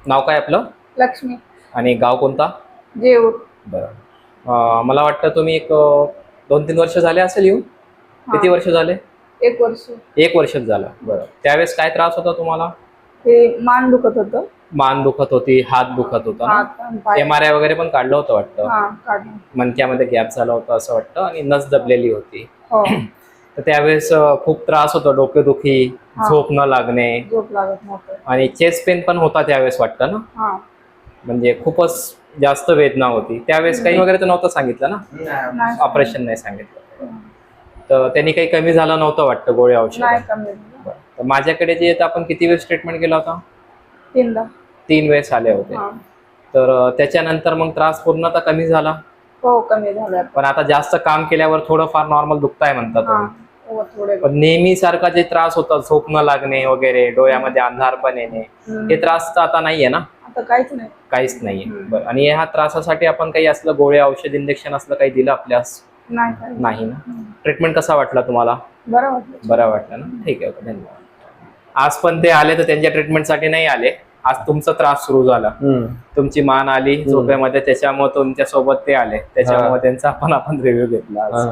नाव काय आपलं? लक्ष्मी. आणि गाव कोणता? जेऊर. बरं. मला वाटतं तुम्ही एक 2-3 वर्ष झाले असेल येऊन. किती वर्ष झाले? 1 वर्ष. 1 वर्षच झालं. बरं. त्यावेळेस काय त्रास होता तुम्हाला? ते मान दुखत होतं. मान दुखत होती, हात दुखत होता ना? हात आणि पाय. MRI वगैरे पण काढलं होतं वाटतं. काढलं. मणक्यामध्ये गॅप झाला होता असं वाटतं आणि नस दबलेली होती. हो. तर त्यावेळेस खूप त्रास होतो, डोकेदुखी, झोप न लागणे झोप लागत नव्हतं. आणि चेस्ट पेन पण होता त्यावेळेस वाटतं ना? म्हणजे खूपच जास्त वेदना होती त्यावेळेस. काही वगैरे तर नव्हतं सांगितलं ना? नाही. ऑपरेशन नाही सांगितलं. तर त्यांनी काही कमी झालं नव्हतं वाटतं गोळ्या औषध? नाही कमी झालं. तर माझ्याकडे जे येतं आपण किती वेळेस ट्रीटमेंट केला होता? 3दा. 3 वेळेस आले होते. तर त्याच्यानंतर मग त्रास पूर्णतः कमी झाला? हो कमी झालं. पण आता जास्त काम केल्यावर थोडंफार नॉर्मल दुखताय म्हणतात तुम्ही. थोडे. पण नेहमी सारखा जे त्रास होता, झोप न लागणे वगैरे, डोळ्यामध्ये अंधारपण येणे, हे त्रास तर आता नाहीये ना? आता काहीच नाही. काहीच नाहीये. बरं. आणि ह्या त्रासासाठी आपण काही असलं गोळ्या औषध इंजेक्शन असलं काही दिलं आपल्यास? नाही ना? ट्रीटमेंट कसा वाटला तुम्हाला? बरं वाटलं. बरं वाटलं ना? ठीक आहे, धन्यवाद. आज पण ते आले तर त्यांच्या ट्रीटमेंटसाठी नाही आले. आज तुमचा त्रास सुरू झाला, तुमची मान आली झोपेमध्ये, त्याच्यामुळे तुमच्या सोबत ते आले, त्याच्यामुळे त्यांचा आपण रिव्ह्यू घेतला आज.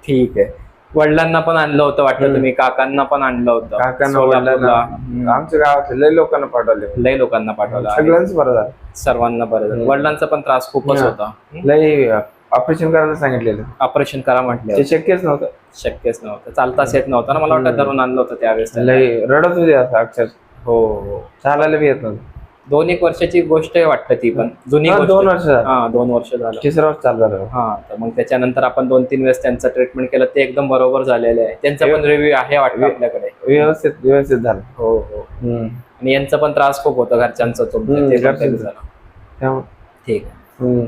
ठीक आहे. वडिलांना पण आणलं होतं वाटतं तुम्ही, काकांना पण आणलं होतं? आमच्या गावात लय लोकांना पाठवले. लय लोकांना पाठवलं. सगळ्यांच बरं झालं. सर्वांना बरं झालं. वडिलांचा पण त्रास खूपच होता. लय ऑपरेशन करायला सांगितलेलं. ऑपरेशन करा म्हटलं. ते शक्यच नव्हतं. शक्यच नव्हतं. चालताच येत नव्हतं ना? मला वाटतं धरून आणलं होतं त्यावेळेस. लय रडत होते असं अक्षर. हो हो. चालायला बी येत नव्हतं. 2-1 वर्षाची गोष्ट आहे वाटतं ती पण. जुनी गोष्ट. 2 वर्ष. 2 वर्ष झालं. 3रं वर्ष चालू झालं. तर मग त्याच्यानंतर आपण 2-3 वेळेस त्यांचं ट्रीटमेंट केलं, ते एकदम बरोबर झालेलं आहे. त्यांचा पण रिव्ह्यू आहे वाटतं आपल्याकडे. व्यवस्थित झालं. हो हो. आणि यांचा पण त्रास खूप होता घरच्यांचा, तुमचा. ठीक आहे.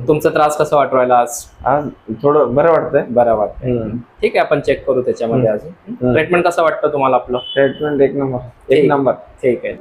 तुमचा त्रास कसा वाटू राहिला आज? आज थोडं बरं वाटतंय. बरं वाटतंय. ठीक आहे, आपण चेक करू त्याच्यामध्ये अजून. ट्रीटमेंट कसं वाटतं तुम्हाला आपलं? ट्रीटमेंट एक नंबर. ठीक आहे.